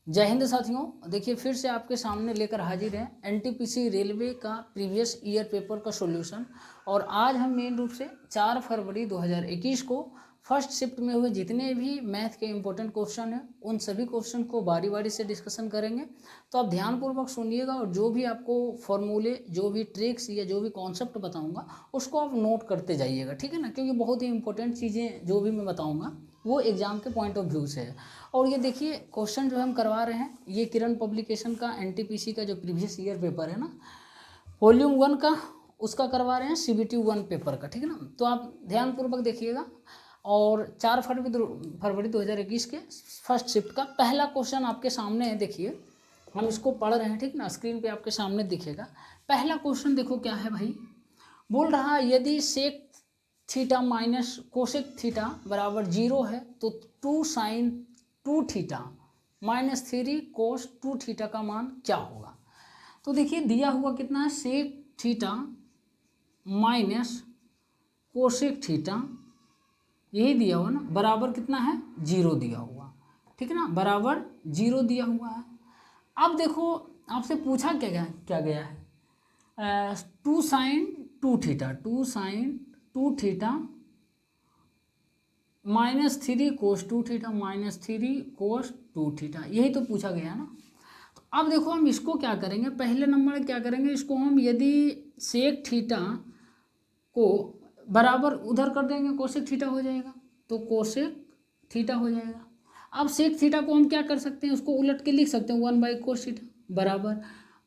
जय हिंद साथियों, देखिए फिर से आपके सामने लेकर हाजिर हैं एनटीपीसी रेलवे का प्रीवियस ईयर पेपर का सॉल्यूशन। और आज हम मेन रूप से 4 फरवरी 2021 को फर्स्ट शिफ्ट में हुए जितने भी मैथ के इंपॉर्टेंट क्वेश्चन हैं उन सभी क्वेश्चन को बारी बारी से डिस्कशन करेंगे। तो आप ध्यानपूर्वक सुनिएगा और जो भी आपको फॉर्मूले, जो भी ट्रिक्स या जो भी कॉन्सेप्ट बताऊँगा उसको आप नोट करते जाइएगा, ठीक है ना, क्योंकि बहुत ही इंपॉर्टेंट चीज़ें जो भी मैं बताऊँगा वो एग्जाम के पॉइंट ऑफ व्यू से है। और ये देखिए क्वेश्चन जो हम करवा रहे हैं ये किरण पब्लिकेशन का एनटीपीसी का जो प्रीवियस ईयर पेपर है ना, वॉल्यूम 1 का, उसका करवा रहे हैं CBT 1 पेपर का, ठीक है ना। तो आप ध्यानपूर्वक देखिएगा। और 4 फरवरी 2021 के फर्स्ट शिफ्ट का पहला क्वेश्चन आपके सामने है। देखिए हम इसको पढ़ रहे हैं, ठीक ना, स्क्रीन पे आपके सामने दिखेगा। पहला क्वेश्चन देखो क्या है भाई, बोल रहा है यदि sec theta minus cosec theta बराबर 0 है तो 2 sine 2 theta minus 3 cos 2 theta का मान क्या होगा। तो देखिए दिया हुआ कितना है, sec theta minus cosec theta, यही दिया हुआ ना, बराबर कितना है 0 दिया हुआ, ठीक है ना, बराबर 0 दिया हुआ है। अब देखो आपसे पूछा क्या गया है, 2 sine 2 theta, 2 sine 2 theta minus 3 cos 2 theta, minus 3 cos 2 theta, यही तो पूछा गया ना। तो अब देखो हम इसको क्या करेंगे, पहले नंबर क्या करेंगे, इसको हम यदि सेक थीटा को बराबर उधर कर देंगे कोसेक थीटा हो जाएगा, तो कोसेक थीटा हो जाएगा। अब सेक थीटा को हम क्या कर सकते हैं, उसको उलट के लिख सकते हैं 1/कोस थीटा बराबर,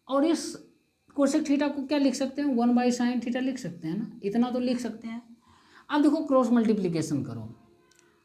और इस कोसेक थीटा को क्या लिख सकते हैं 1/साइन थीटा लिख सकते हैं ना, इतना तो लिख सकते हैं। अब देखो क्रॉस मल्टीप्लिकेशन करो,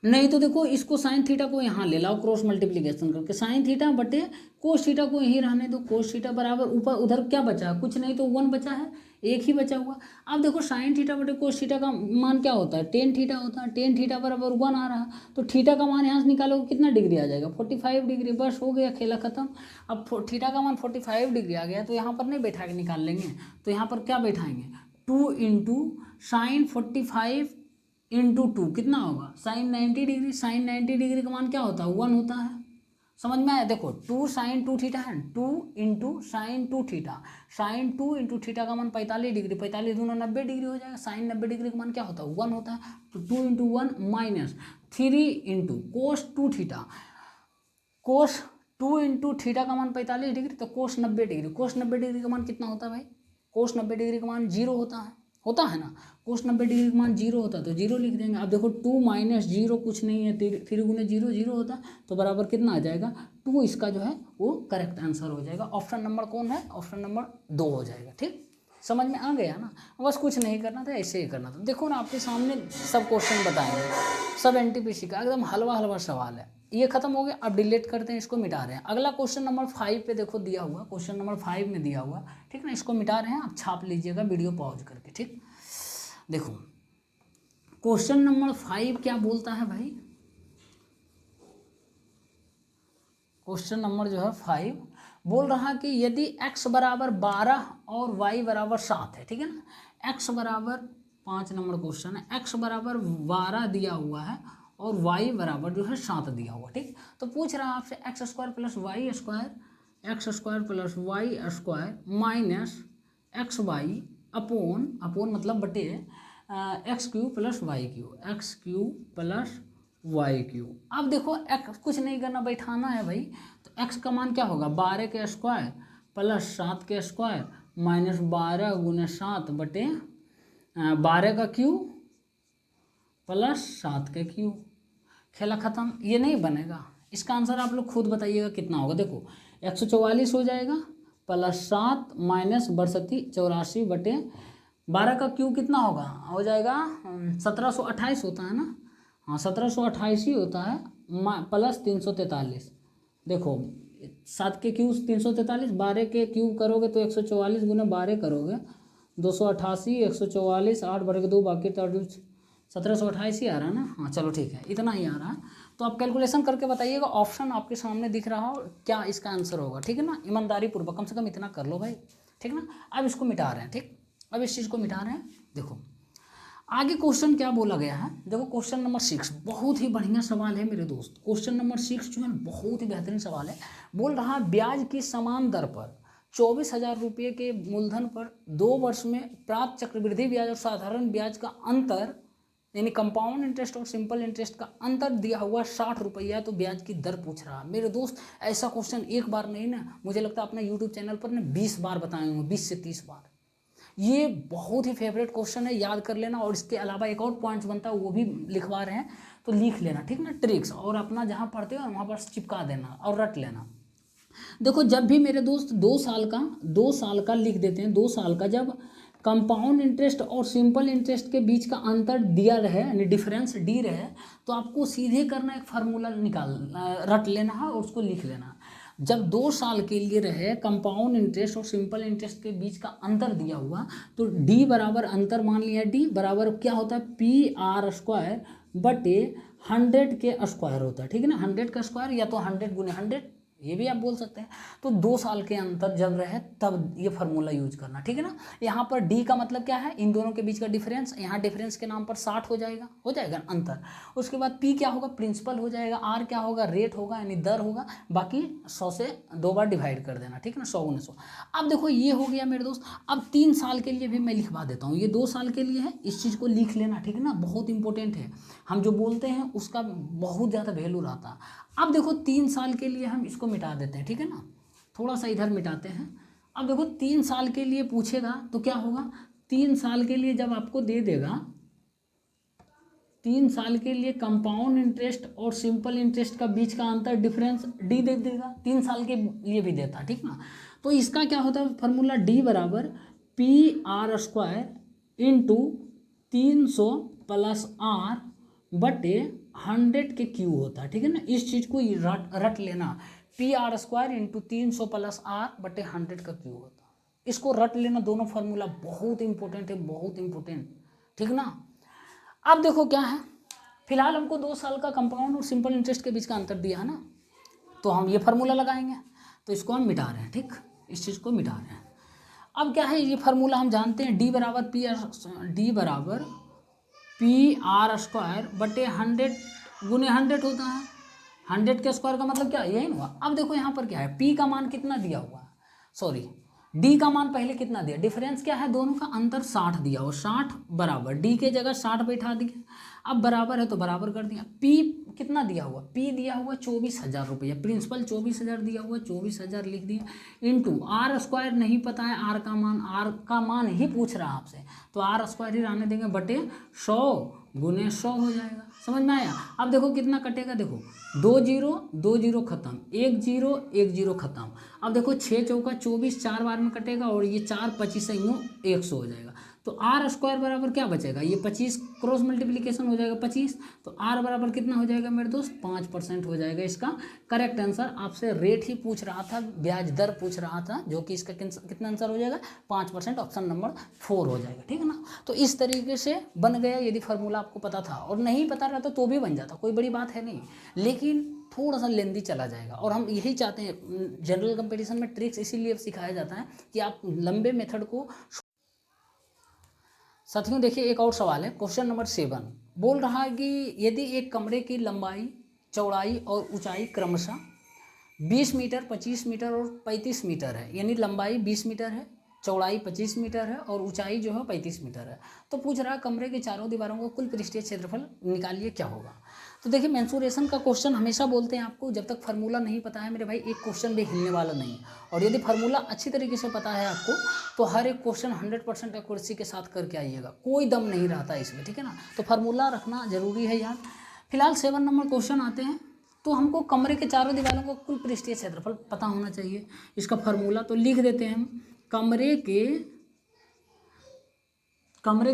नहीं तो देखो इसको साइन थीटा को यहाँ ले लाओ क्रॉस मल्टीप्लिकेशन करके, साइन थीटा बटे कोस थीटा को यहीं रहने दो, कोस थीटा बराबर ऊपर उधर क्या बचा, कुछ नहीं तो 1 बचा है, एक ही बचा हुआ। अब देखो साइन थीटा बटे कोस थीटा का मान क्या होता है, टेन थीटा होता है, टेन थीटा बराबर 1 आ रहा, तो थीटा का मान यहाँ से निकालोगे कितना डिग्री आ जाएगा 45 डिग्री, बस हो गया खेला खत्म। अब थीटा का मान 45 डिग्री आ गया तो यहाँ पर नहीं बैठा के निकाल लेंगे, तो यहाँ पर क्या बैठाएंगे 2 इंटू साइन 45 इंटू 2 कितना होगा साइन 90 डिग्री, साइन 90 डिग्री का मान क्या होता है 1 होता है, समझ में आया। देखो 2 साइन 2 थीटा है, 2 into sine 2 theta, sine 2 into theta का मान 45 डिग्री, 45 दूना 90 डिग्री हो जाएगा, साइन 90 डिग्री का मान क्या होता है 1 होता है, तो 2 into 1 minus 3 into cos 2 theta, cos 2 into theta का मान 45 डिग्री, तो कोस 90 डिग्री, कोस 90 डिग्री का मान कितना होता है भाई, कोस 90 डिग्री का मान 0 होता है ना, कोस 90 डिग्री का मान 0 होता है तो 0 लिख देंगे। अब देखो 2 माइनस 0 कुछ नहीं है, 3 गुने 0 0 होता है, तो बराबर कितना आ जाएगा 2, इसका जो है वो करेक्ट आंसर हो जाएगा। ऑप्शन नंबर कौन है, ऑप्शन नंबर 2 हो जाएगा। ठीक, समझ में आ गया ना, बस कुछ नहीं करना था, ऐसे ही करना था। देखो ना आपके सामने सब क्वेश्चन बताएंगे, सब एनटीपीसी का एकदम हलवा सवाल है। ये खत्म हो गया, अब डिलीट करते हैं, इसको मिटा रहे हैं। अगला क्वेश्चन नंबर 5 पे देखो दिया हुआ, क्वेश्चन नंबर 5 में दिया हुआ, ठीक ना, इसको मिटा रहे हैं, आप छाप लीजिएगा वीडियो पॉज करके। ठीक, देखो क्वेश्चन नंबर 5 क्या बोलता है भाई, क्वेश्चन नंबर जो है 5 बोल रहा कि यदि x बराबर 12 और y बराबर 7 है, ठीक है ना, x बराबर 5 नंबर क्वेश्चन है, x बराबर 12 दिया हुआ है और y बराबर जो है 7 दिया हुआ, ठीक। तो पूछ रहा है आपसे x square plus y square minus x y upon मतलब बटे x cube plus y cube. अब देखो एक्स कुछ नहीं करना, बैठाना है भाई, तो एक्स का मान क्या होगा 12 के स्क्वायर प्लस 7 के स्क्वायर माइनस 12 गुने 7 बटे 12 का क्यू प्लस 7 के क्यू, खेला खत्म। ये नहीं बनेगा, इसका आंसर आप लोग खुद बताइएगा कितना होगा। देखो 144 हो जाएगा प्लस 7 माइनस 84 बटे 12 का क्यू कितना होगा, हो जाएगा 1728 होता है ना, हाँ 1728 ही होता है, प्लस 343। देखो 7 के क्यू 343, 12 के क्यू करोगे तो 144 गुना 12 करोगे 288, 144 8 बढ़ के 2 बाकी 1728 ही आ रहा है ना, हाँ चलो ठीक है, इतना ही आ रहा है। तो आप कैलकुलेशन करके बताइएगा, ऑप्शन आपके सामने दिख रहा हो क्या इसका आंसर होगा, ठीक है ना, ईमानदारी पूर्वक कम से कम इतना कर लो भाई, ठीक ना। अब इसको मिटा रहे हैं, ठीक, अब इस चीज़ को मिटा रहे हैं। देखो आगे क्वेश्चन क्या बोला गया है, देखो क्वेश्चन नंबर 6 बहुत ही बढ़िया सवाल है मेरे दोस्त। क्वेश्चन नंबर 6 जो है बहुत ही बेहतरीन सवाल है। बोल रहा है ब्याज की समान दर पर 24,000 रुपये के मूलधन पर 2 वर्ष में प्राप्त चक्रवृद्धि ब्याज और साधारण ब्याज का अंतर, यानी कंपाउंड इंटरेस्ट और सिंपल इंटरेस्ट का अंतर दिया हुआ 60 रुपया, तो ब्याज की दर पूछ रहा है मेरे दोस्त। ऐसा क्वेश्चन एक बार नहीं ना, मुझे लगता है अपने यूट्यूब चैनल पर ना 20 बार बताए होंगे, 20 से 30 बार। ये बहुत ही फेवरेट क्वेश्चन है, याद कर लेना। और इसके अलावा एक और पॉइंट्स बनता है वो भी लिखवा रहे हैं, तो लिख लेना, ठीक ना, ट्रिक्स, और अपना जहाँ पढ़ते हो वहाँ पर चिपका देना और रट लेना। देखो जब भी मेरे दोस्त 2 साल का लिख देते हैं, 2 साल का जब कंपाउंड इंटरेस्ट और सिंपल इंटरेस्ट के बीच का अंतर दिया रहे, यानी डिफरेंस डी रहे, तो आपको सीधे करना एक फार्मूला रट लेना है और उसको लिख लेना। जब 2 साल के लिए रहे कंपाउंड इंटरेस्ट और सिंपल इंटरेस्ट के बीच का अंतर दिया हुआ, तो डी बराबर अंतर मान लिया, डी बराबर क्या होता है PR² बटे 100 के स्क्वायर होता है, ठीक है ना, 100 का स्क्वायर या तो 100 गुने 100, ये भी आप बोल सकते हैं। तो 2 साल के अंतर जब रहे तब ये फार्मूला यूज करना, ठीक है ना। यहाँ पर डी का मतलब क्या है, इन दोनों के बीच का डिफरेंस, यहाँ डिफरेंस के नाम पर 60 हो जाएगा अंतर। उसके बाद पी क्या होगा, प्रिंसिपल हो जाएगा, आर क्या होगा, रेट होगा यानी दर होगा, बाकी 100 से 2 बार डिवाइड कर देना, ठीक है ना, 100 गुने 100। अब देखो ये हो गया मेरे दोस्त। अब 3 साल के लिए भी मैं लिखवा देता हूँ, ये 2 साल के लिए है, इस चीज़ को लिख लेना, ठीक है ना, बहुत इंपॉर्टेंट है। हम जो बोलते हैं उसका बहुत ज़्यादा वैल्यू रहता है। अब देखो 3 साल के लिए हम इसको मिटा देते हैं, ठीक है ना, थोड़ा सा इधर मिटाते हैं। अब देखो 3 साल के लिए पूछेगा तो क्या होगा, 3 साल के लिए जब आपको दे देगा, 3 साल के लिए कंपाउंड इंटरेस्ट और सिंपल इंटरेस्ट का बीच का अंतर डिफरेंस डी दे देगा, 3 साल के लिए भी देता, ठीक ना। तो इसका क्या होता है फार्मूला, डी बराबर PR² इंटू 300 प्लस आर बटे 100 के क्यू होता है, ठीक है ना। इस चीज़ को रट लेना, PR² इंटू 300 प्लस आर बटे 100 का क्यू होता है, इसको रट लेना। दोनों फार्मूला बहुत इंपॉर्टेंट है, बहुत इंपॉर्टेंट, ठीक ना। अब देखो क्या है, फिलहाल हमको 2 साल का कंपाउंड और सिंपल इंटरेस्ट के बीच का अंतर दिया है ना, तो हम ये फार्मूला लगाएंगे, तो इसको हम मिटा रहे हैं, ठीक, इस चीज़ को मिटा रहे हैं। अब क्या है, ये फार्मूला हम जानते हैं, डी बराबर PR² बटे 100 गुने 100 होता है। 100 के स्क्वायर का मतलब क्या, यही हुआ। अब देखो यहाँ पर क्या है, P का मान कितना दिया हुआ है, सॉरी D का मान पहले कितना दिया, डिफरेंस क्या है, दोनों का अंतर 60 दिया हो, 60 बराबर D के जगह 60 बैठा दिया, अब बराबर है तो बराबर कर दिया। P कितना दिया हुआ, P दिया हुआ 24,000 रुपया, प्रिंसिपल 24,000 दिया हुआ, 24,000 लिख दिया, इंटू R² नहीं पता है, R का मान ही पूछ रहा है आपसे, तो R² ही रहने देंगे, बटे 100 गुने 100 हो जाएगा। समझ में आया। अब देखो कितना कटेगा, देखो 2 0 2 0 खत्म, 1 0 1 0 खत्म। अब देखो 6 चौका 24, 4 बार में कटेगा, और ये 4 25 100 हो जाएगा। तो R² बराबर क्या बचेगा, ये 25 क्रॉस मल्टीप्लिकेशन हो जाएगा 25, तो R बराबर कितना हो जाएगा मेरे दोस्त, 5% हो जाएगा। इसका करेक्ट आंसर, आपसे रेट ही पूछ रहा था, ब्याज दर पूछ रहा था, जो कि इसका कितना आंसर हो जाएगा, 5%, ऑप्शन नंबर 4 हो जाएगा, ठीक है ना। तो इस तरीके से बन गया, यदि फार्मूला आपको पता था, और नहीं पता रहता तो भी बन जाता, कोई बड़ी बात है नहीं, लेकिन थोड़ा सा लेंदी चला जाएगा। और हम यही चाहते हैं, जनरल कंपटीशन में ट्रिक्स इसीलिए सिखाया जाता है कि आप लंबे मेथड को। साथियों देखिए एक और सवाल है, क्वेश्चन नंबर 7 बोल रहा है कि यदि एक कमरे की लंबाई, चौड़ाई और ऊंचाई क्रमशः 20 मीटर, 25 मीटर और 35 मीटर है, यानी लंबाई 20 मीटर है, चौड़ाई 25 मीटर है और ऊंचाई जो है 35 मीटर है, तो पूछ रहा है कमरे की चारों दीवारों का कुल पृष्ठीय क्षेत्रफल निकालिए, क्या होगा। तो देखिए मेंसुरेशन का क्वेश्चन हमेशा बोलते हैं आपको, जब तक फार्मूला नहीं पता है मेरे भाई, एक क्वेश्चन भी हिलने वाला नहीं है। और यदि फार्मूला अच्छी तरीके से पता है आपको, तो हर एक क्वेश्चन 100% एक्यूरेसी के साथ करके आइएगा, कोई दम नहीं रहता इसमें, ठीक है ना। तो फार्मूला रखना जरूरी है यार। फिलहाल 7 नंबर क्वेश्चन आते हैं, तो हमको कमरे के चारों दीवारों का कुल पृष्ठीय क्षेत्रफल पता होना चाहिए। इसका फार्मूला तो लिख देते हैं हम, कमरे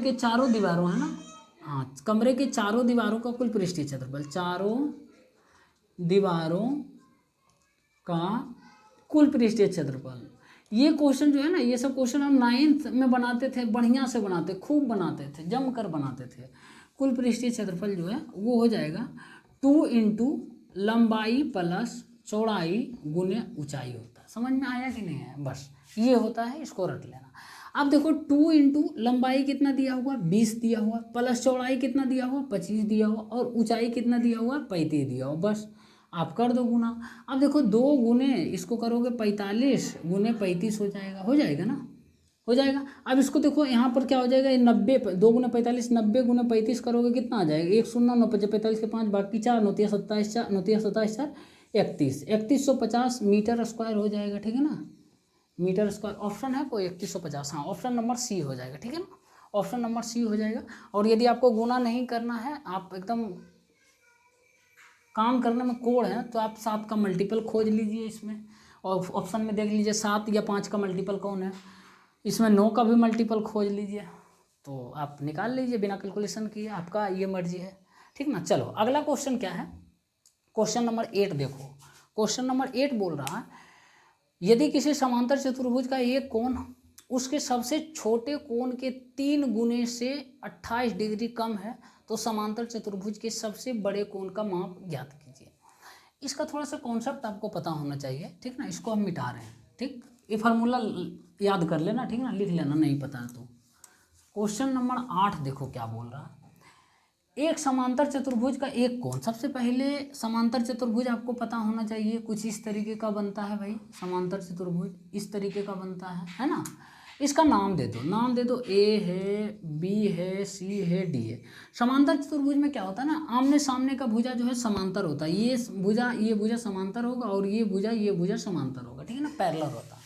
के चारों दीवारों है ना, हाँ, कमरे के चारों दीवारों का कुल पृष्ठीय क्षेत्रफल, चारों दीवारों का कुल पृष्ठीय क्षेत्रफल। ये क्वेश्चन जो है ना, ये सब क्वेश्चन हम 9th में बनाते थे, बढ़िया से बनाते, खूब बनाते थे, जमकर बनाते थे। कुल पृष्ठीय क्षेत्रफल जो है वो हो जाएगा 2 इंटू लंबाई प्लस चौड़ाई गुने ऊंचाई होता है। समझ में आया कि नहीं है, बस ये होता है, इसको रट लेना। अब देखो 2 इंटू लंबाई कितना दिया हुआ 20 दिया हुआ, प्लस चौड़ाई कितना दिया हुआ 25 दिया हुआ, और ऊंचाई कितना दिया हुआ 35 दिया हुआ, बस आप कर दो गुना। अब देखो 2 गुने इसको करोगे 45 गुने 35 हो जाएगा ना, हो जाएगा। अब इसको देखो यहाँ पर क्या हो जाएगा, ये 90, 2 गुना 45, 90 गुना 35 करोगे कितना आ जाएगा, 1 शून्य 9 5 45 के 5 बाकी 4 9 27 4 9 27 4 31 3150 मीटर स्क्वायर हो जाएगा, ठीक है ना, मीटर स्क्वायर। ऑप्शन है कोई 3150, हाँ ऑप्शन नंबर सी हो जाएगा, ठीक है ना, ऑप्शन नंबर सी हो जाएगा। और यदि आपको गुना नहीं करना है, आप एकदम काम करने में कोड है, तो आप 7 का मल्टीपल खोज लीजिए इसमें, और ऑप्शन में देख लीजिए 7 या 5 का मल्टीपल कौन है, इसमें 9 का भी मल्टीपल खोज लीजिए, तो आप निकाल लीजिए बिना कैलकुलेशन किए, आपका ये मर्जी है, ठीक ना। चलो अगला क्वेश्चन क्या है, क्वेश्चन नंबर 8 देखो। क्वेश्चन नंबर 8 बोल रहा है, यदि किसी समांतर चतुर्भुज का एक कोण उसके सबसे छोटे कोण के 3 गुने से 28 डिग्री कम है, तो समांतर चतुर्भुज के सबसे बड़े कोण का माप ज्ञात कीजिए। इसका थोड़ा सा कॉन्सेप्ट आपको पता होना चाहिए, ठीक ना, इसको हम मिटा रहे हैं, ठीक, ये फार्मूला याद कर लेना, ठीक ना, लिख लेना नहीं पता है तो। क्वेश्चन नंबर 8 देखो क्या बोल रहा है, एक समांतर चतुर्भुज का एक कोण, सबसे पहले समांतर चतुर्भुज आपको पता होना चाहिए कुछ इस तरीके का बनता है भाई, समांतर चतुर्भुज इस तरीके का बनता है ना। इसका नाम दे दो, ए है, बी है, सी है, डी है। समांतर चतुर्भुज में क्या होता है ना, आमने सामने का भुजा जो है समांतर होता है, ये भुजा समांतर होगा और ये भुजा समांतर होगा, ठीक है ना, पैरेलल होता है।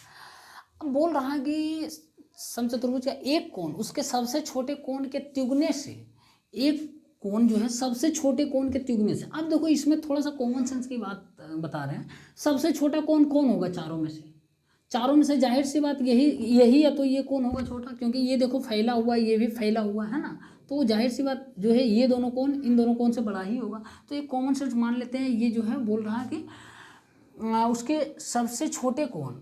अब बोल रहा है कि समचतुर्भुज का एक कोण उसके सबसे छोटे कोण के तिगुने से, एक कोण जो है सबसे छोटे कोण के तिगुने से। अब देखो इसमें थोड़ा सा कॉमन सेंस की बात बता रहे हैं, सबसे छोटा कोण कौन होगा चारों में से जाहिर सी बात यही या तो ये कोण होगा छोटा, क्योंकि ये देखो फैला हुआ, ये भी फैला हुआ है ना, तो जाहिर सी बात जो है ये दोनों कोण इन दोनों कोण से बड़ा ही होगा। तो एक कॉमन सेंस मान लेते हैं, ये जो है बोल रहा है कि उसके सबसे छोटे कोण,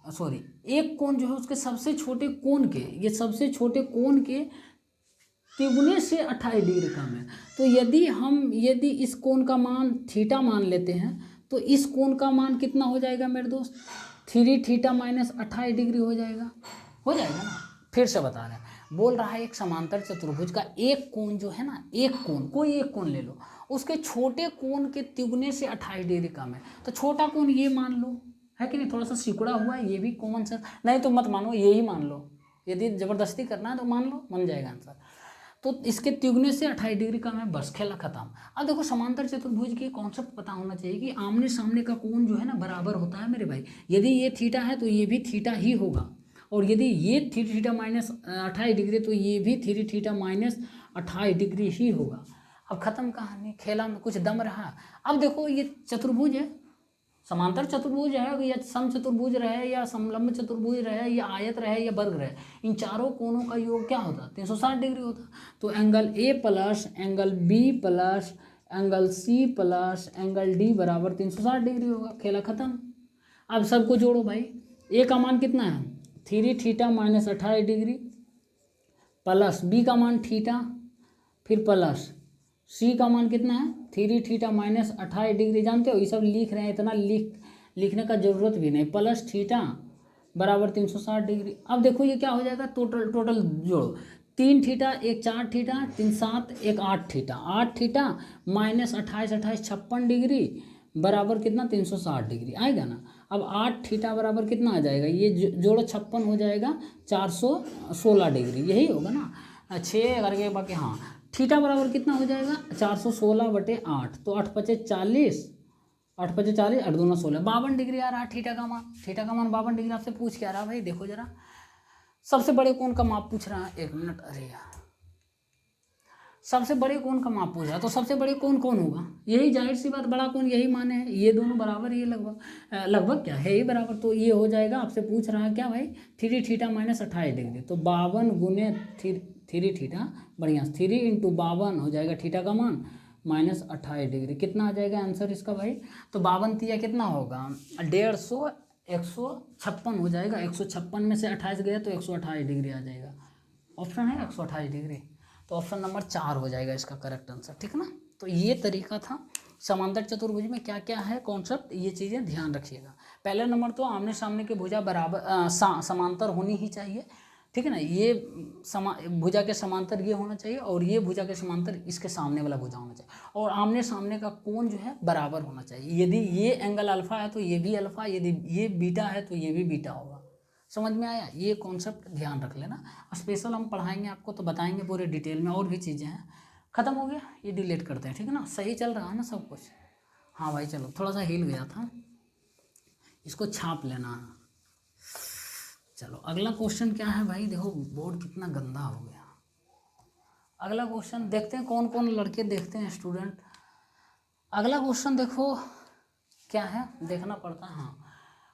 सॉरी एक कोण जो है उसके सबसे छोटे कोण के, ये सबसे छोटे कोण के तिगुने से 28 डिग्री कम है। तो यदि इस कोण का मान थीटा मान लेते हैं, तो इस कोण का मान कितना हो जाएगा मेरे दोस्त, 3 थीटा माइनस 28 डिग्री हो जाएगा ना। फिर से बता रहे हैं, बोल रहा है एक समांतर चतुर्भुज का एक कोण जो है ना, एक कोण, कोई एक कोण ले लो, उसके छोटे कोण के तिगुने से 28 डिग्री कम है, तो छोटा कोण ये मान लो, है कि नहीं, थोड़ा सा सिकुड़ा हुआ है, ये भी कॉमन सेंस, नहीं तो मत मानो, यही मान लो, यदि ज़बरदस्ती करना है तो मान लो, बन जाएगा आंसर। तो इसके तिगुने से 28 डिग्री कम है, बस खेला खत्म। अब देखो समांतर चतुर्भुज की कॉन्सेप्ट पता होना चाहिए कि आमने सामने का कोण जो है ना बराबर होता है मेरे भाई, यदि ये थीटा है तो ये भी थीटा ही होगा, और यदि ये 3 थीटा माइनस 28 डिग्री तो ये भी 3 थीटा माइनस 28 डिग्री ही होगा। अब खत्म कहानी, खेला में कुछ दम रहा। अब देखो ये चतुर्भुज है, समांतर चतुर्भुज है या सम चतुर्भुज रहे या समलंब चतुर्भुज रहे या आयत रहे या वर्ग रहे, इन चारों कोणों का योग क्या होता, 360 डिग्री होता। तो angle A plus angle B plus angle C plus angle D बराबर 360 डिग्री होगा, खेला खत्म। अब सबको जोड़ो भाई, ए का मान कितना है 3 theta minus 28 degree, plus B का मान थीटा, फिर प्लस सी का मान कितना है 3 थीटा माइनस 28 डिग्री, जानते हो ये सब लिख रहे हैं, इतना लिखने का ज़रूरत भी नहीं, प्लस थीटा बराबर 360 डिग्री। अब देखो ये क्या हो जाएगा, टोटल जोड़ो, 3 theta 1 4 theta 3 7 1 8 theta minus 28 56 degree बराबर कितना 360 डिग्री आएगा ना। अब 8 थीटा बराबर कितना आ जाएगा, ये जोड़ो 56 हो जाएगा 416 डिग्री, यही होगा ना, 6 करके बाकी, हाँ थीटा बराबर कितना हो जाएगा 416/8, तो 8 5 40 8 5 40 8 2 16 52 डिग्री आ रहा है थीटा का मान 52 डिग्री। आपसे पूछ क्या रहा भाई, देखो जरा, सबसे बड़े कोण का माप पूछ रहा है, 1 मिनट, अरे यार सबसे बड़े कोण का माप पूछ रहा है, तो सबसे बड़े कोण कौन होगा, यही जाहिर सी बात बड़ा कोण यही माने हैं, ये दोनों बराबर ही लगभग क्या है, ये बराबर, तो ये हो जाएगा। आपसे पूछ रहा है क्या भाई 3 थीटा माइनस 28 डिग्री, तो 52 गुने 3 थीटा, बढ़िया 3 इंटू 52 हो जाएगा थीटा का मान माइनस 28 डिग्री, कितना आ जाएगा आंसर इसका भाई, तो 52 तिया कितना होगा 150 156 हो जाएगा, 156 में से 28 गया तो 128 डिग्री आ जाएगा, ऑप्शन है 128 डिग्री, तो ऑप्शन नंबर 4 हो जाएगा इसका करेक्ट आंसर, ठीक है ना। तो ये तरीका था समांतर चतुर्भुज में क्या क्या है कॉन्सेप्ट, ये चीज़ें ध्यान रखिएगा। पहला नंबर तो आमने सामने की भुजा बराबर समांतर होनी ही चाहिए, ठीक है ना। ये भुजा के समांतर ये होना चाहिए और ये भुजा के समांतर इसके सामने वाला भुजा होना चाहिए, और आमने सामने का कोण जो है बराबर होना चाहिए। यदि ये एंगल अल्फा है तो ये भी अल्फा, यदि ये बीटा है तो ये भी बीटा होगा। समझ में आया? ये कॉन्सेप्ट ध्यान रख लेना, स्पेशल हम पढ़ाएंगे आपको तो बताएंगे पूरे डिटेल में, और भी चीज़ें हैं। ख़त्म हो गया, ये डिलीट करते हैं, ठीक है ना। सही चल रहा है ना सब कुछ? हाँ भाई चलो, थोड़ा सा हिल गया था, इसको छाप लेना। चलो अगला क्वेश्चन क्या है भाई, देखो बोर्ड कितना गंदा हो गया। अगला क्वेश्चन देखते हैं कौन कौन लड़के देखते हैं स्टूडेंट। अगला क्वेश्चन देखो क्या है, देखना पड़ता है। हाँ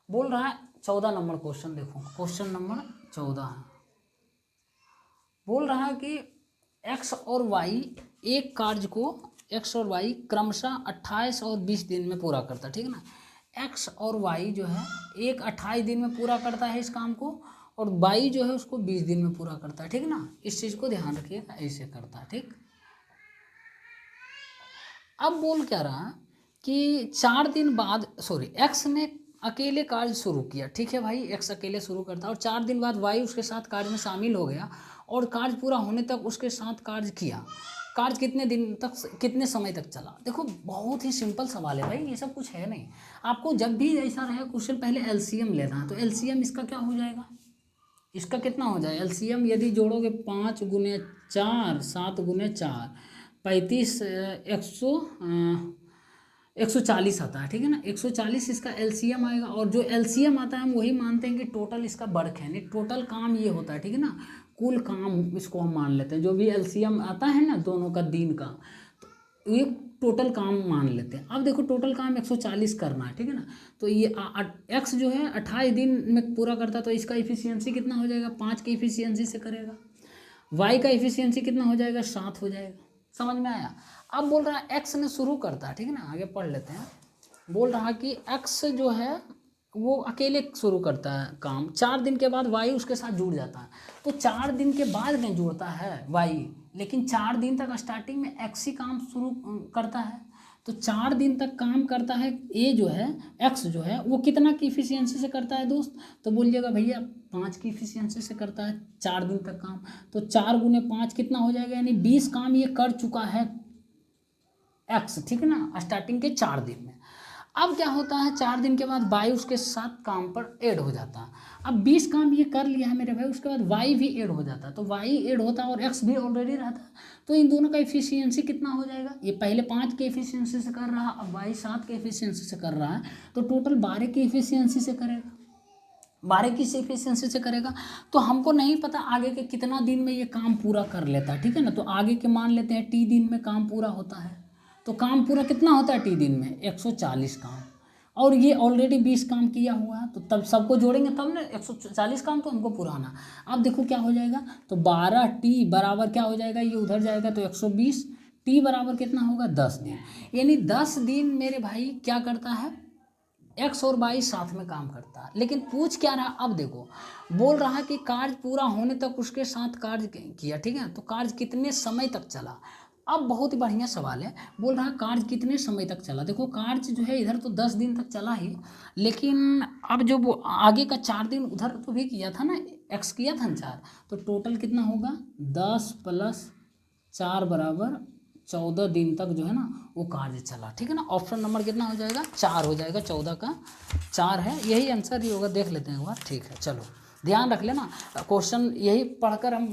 बोल रहा है 14 नंबर क्वेश्चन, देखो क्वेश्चन नंबर 14 है। बोल रहा है कि एक्स और वाई एक कार्य को, एक्स और वाई क्रमशः 28 और 20 दिन में पूरा करता है, ठीक है ना। एक्स और वाई जो है एक 28 दिन में पूरा करता है इस काम को, और वाई जो है उसको 20 दिन में पूरा करता है, ठीक है ना। इस चीज़ को ध्यान रखिएगा, ऐसे करता है, ठीक। अब बोल क्या रहा कि 4 दिन बाद, सॉरी, एक्स ने अकेले कार्य शुरू किया, ठीक है भाई, एक्स अकेले शुरू करता है, और 4 दिन बाद वाई उसके साथ कार्य में शामिल हो गया और कार्य पूरा होने तक उसके साथ कार्य किया। कार्य कितने दिन तक, कितने समय तक चला? देखो बहुत ही सिंपल सवाल है भाई, ये सब कुछ है नहीं। आपको जब भी ऐसा रहे क्वेश्चन, पहले एलसीएम लेना है। तो एलसीएम इसका क्या हो जाएगा, इसका कितना हो जाए एलसीएम, यदि जोड़ोगे 5 गुने 4, 7 गुने 4, 35, 140 आता है, ठीक है ना। 140 इसका एलसीएम आएगा, और जो एलसीएम आता है हम वही मानते हैं कि टोटल इसका वर्क है, नहीं टोटल काम ये होता है, ठीक है ना। कुल काम इसको हम मान लेते हैं, जो भी एलसीएम आता है ना दोनों का, दिन का, तो ये टोटल काम मान लेते हैं। अब देखो टोटल काम 140 करना है, ठीक है ना। तो ये एक्स जो है 28 दिन में पूरा करता है, तो इसका इफिशियंसी कितना हो जाएगा, 5 की इफिशियंसी से करेगा। वाई का इफिशियंसी कितना हो जाएगा, 7 हो जाएगा। समझ में आया? अब बोल रहा है एक्स ने शुरू करता है, ठीक है ना, आगे पढ़ लेते हैं। बोल रहा है कि एक्स जो है वो अकेले शुरू करता है काम, 4 दिन के बाद वाई उसके साथ जुड़ जाता है। तो 4 दिन के बाद में जुड़ता है वाई, लेकिन 4 दिन तक स्टार्टिंग में एक्स ही काम शुरू करता है। तो 4 दिन तक काम करता है ए जो है, एक्स जो है वो कितना की इफिशियंसी से करता है दोस्त? तो बोलिएगा भैया 5 की इफिशियंसी से करता है 4 दिन तक काम। तो 4 गुने 5 कितना हो जाएगा, यानी 20 काम ये कर चुका है एक्स, ठीक है ना, स्टार्टिंग के 4 दिन में। अब क्या होता है, 4 दिन के बाद वाई उसके साथ काम पर ऐड हो जाता है। अब 20 काम ये कर लिया है मेरे भाई, उसके बाद वाई भी ऐड हो जाता है। तो वाई ऐड होता है और एक्स भी ऑलरेडी रहता है, तो इन दोनों का इफिशियंसी कितना हो जाएगा, ये पहले 5 के इफिशियंसी से कर रहा है, अब वाई 7 के इफिशियंसी से कर रहा है, तो टोटल 12 की इफिशियंसी से करेगा। 12 की इफिशियंसी से करेगा। तो हमको नहीं पता आगे के कितना दिन में ये काम पूरा कर लेता है, ठीक है ना। तो आगे के मान लेते हैं टी दिन में काम पूरा होता है। तो काम पूरा कितना होता है टी दिन में, 140 काम, और ये ऑलरेडी 20 काम किया हुआ है, तो तब सबको जोड़ेंगे तब ना 140 काम तो हमको पुराना। अब देखो क्या हो जाएगा, तो 12 टी बराबर क्या हो जाएगा, ये उधर जाएगा तो 120, टी बराबर कितना होगा, 10 दिन। यानी 10 दिन मेरे भाई क्या करता है, एक्स और वाई साथ में काम करता है। लेकिन पूछ क्या रहा, अब देखो बोल रहा है कि कार्य पूरा होने तक उसके साथ कार्य किया, ठीक है। तो कार्य कितने समय तक चला? अब बहुत ही बढ़िया सवाल है, बोल रहा है कार्य कितने समय तक चला। देखो कार्य जो है इधर तो 10 दिन तक चला ही, लेकिन अब जो वो आगे का 4 दिन उधर तो भी किया था ना, एक्स किया था ना 4, तो टोटल कितना होगा, 10 + 4 बराबर 14 दिन तक जो है ना वो कार्य चला, ठीक है ना। ऑप्शन नंबर कितना हो जाएगा, 4 हो जाएगा, 14 का 4 है, यही आंसर ही होगा। देख लेते हैं एक बार, ठीक है। चलो ध्यान रख लेना, क्वेश्चन यही पढ़कर हम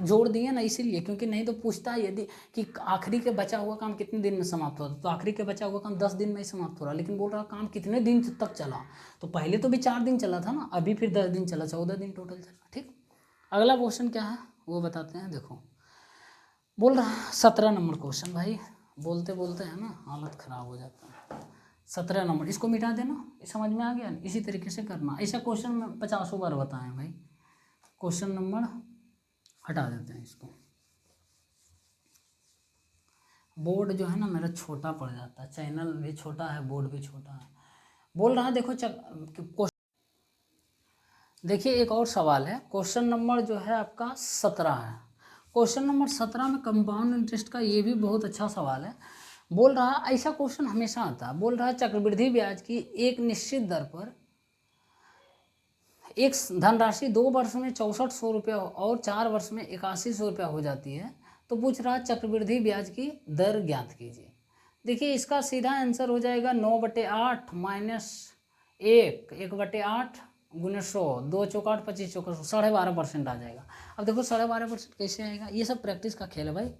जोड़ दिए ना, इसीलिए, क्योंकि नहीं तो पूछता है यदि कि आखिरी के बचा हुआ काम कितने दिन में समाप्त होता, तो आखिरी के बचा हुआ काम 10 दिन में ही समाप्त हो रहा, लेकिन बोल रहा काम कितने दिन तक चला। तो पहले तो भी 4 दिन चला था ना, अभी फिर 10 दिन चला, 14 दिन टोटल चला, ठीक। अगला क्वेश्चन क्या है वो बताते हैं। देखो बोल रहा है 17 नंबर क्वेश्चन, भाई बोलते बोलते है ना हालत ख़राब हो जाता है। 17 नंबर, इसको मिटा देना, समझ में आ गया। इसी तरीके से करना, ऐसा क्वेश्चन में 50 बार बताएं भाई। क्वेश्चन नंबर हटा देते हैं इसको, बोर्ड जो है ना मेरा छोटा पड़ जाता है, चैनल भी छोटा है, बोर्ड भी छोटा है। बोल रहा है देखो देखिए एक और सवाल है, क्वेश्चन नंबर जो है आपका 17 है। क्वेश्चन नंबर 17 में कंपाउंड इंटरेस्ट का ये भी बहुत अच्छा सवाल है। बोल रहा है ऐसा क्वेश्चन हमेशा आता है, बोल रहा है चक्रवृद्धि ब्याज की एक निश्चित दर पर एक धनराशि 2 वर्ष में 6400 रुपया और 4 वर्ष में 8100 रुपया हो जाती है, तो पूछ रहा चक्रवृद्धि ब्याज की दर ज्ञात कीजिए। देखिए इसका सीधा आंसर हो जाएगा 9/8 माइनस 1/8 गुने 100, 2 चौका 8, 25 चौका 100, 12.5% आ जाएगा। अब देखो 12.5% कैसे आएगा, ये सब प्रैक्टिस का खेल है भाई,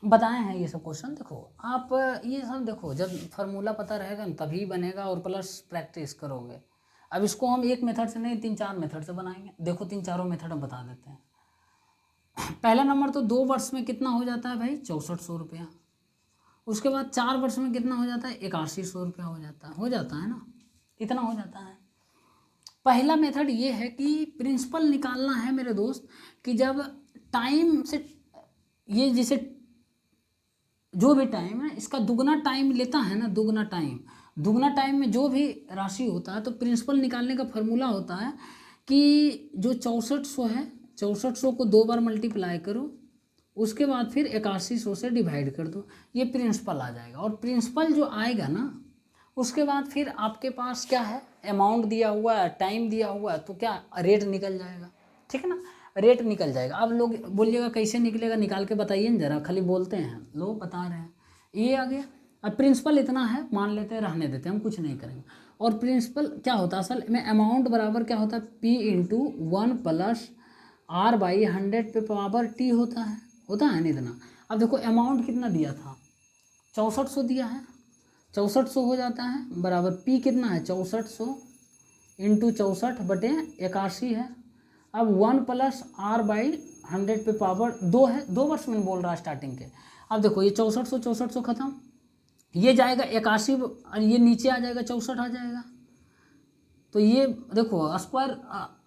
बताए हैं ये सब क्वेश्चन। देखो आप ये सब देखो, जब फार्मूला पता रहेगा ना तभी बनेगा, और प्लस प्रैक्टिस करोगे। अब इसको हम एक मेथड से नहीं 3-4 मेथड से बनाएंगे। देखो 3-4 मेथड हम बता देते हैं। पहला नंबर तो 2 वर्ष में कितना हो जाता है भाई, 6400 रुपया। उसके बाद 4 वर्ष में कितना हो जाता है, 8100 रुपया हो जाता है ना, इतना हो जाता है। पहला मेथड ये है कि प्रिंसिपल निकालना है मेरे दोस्त, कि जब टाइम से ये जैसे जो भी टाइम है इसका दुगना टाइम लेता है ना, दुगना टाइम में जो भी राशि होता है, तो प्रिंसिपल निकालने का फॉर्मूला होता है कि जो 6400 है, 6400 को 2 बार मल्टीप्लाई करो, उसके बाद फिर 8100 से डिवाइड कर दो, ये प्रिंसिपल आ जाएगा। और प्रिंसिपल जो आएगा ना, उसके बाद फिर आपके पास क्या है, अमाउंट दिया हुआ है, टाइम दिया हुआ है, तो क्या रेट निकल जाएगा, ठीक है ना, रेट निकल जाएगा। अब लोग बोलिएगा कैसे निकलेगा, निकाल के बताइए ना जरा, खाली बोलते हैं, लोग बता रहे हैं। ये आ गया। अब प्रिंसिपल इतना है, मान लेते हैं, रहने देते हैं, हम कुछ नहीं करेंगे। और प्रिंसिपल क्या होता है असल में, अमाउंट बराबर क्या होता है, P × 1 + R/100 पे पावर T होता है नहीं इतना। अब देखो अमाउंट कितना दिया था, 6400 दिया है, 6400 हो जाता है बराबर P कितना है, 6400 × 64/81 है। अब 1 + R/100 पे पावर 2 है, 2 वर्ष में बोल रहा है स्टार्टिंग के। अब देखो ये 6400 खत्म, ये जाएगा 81 और ये नीचे आ जाएगा 64 आ जाएगा, तो ये देखो स्क्वायर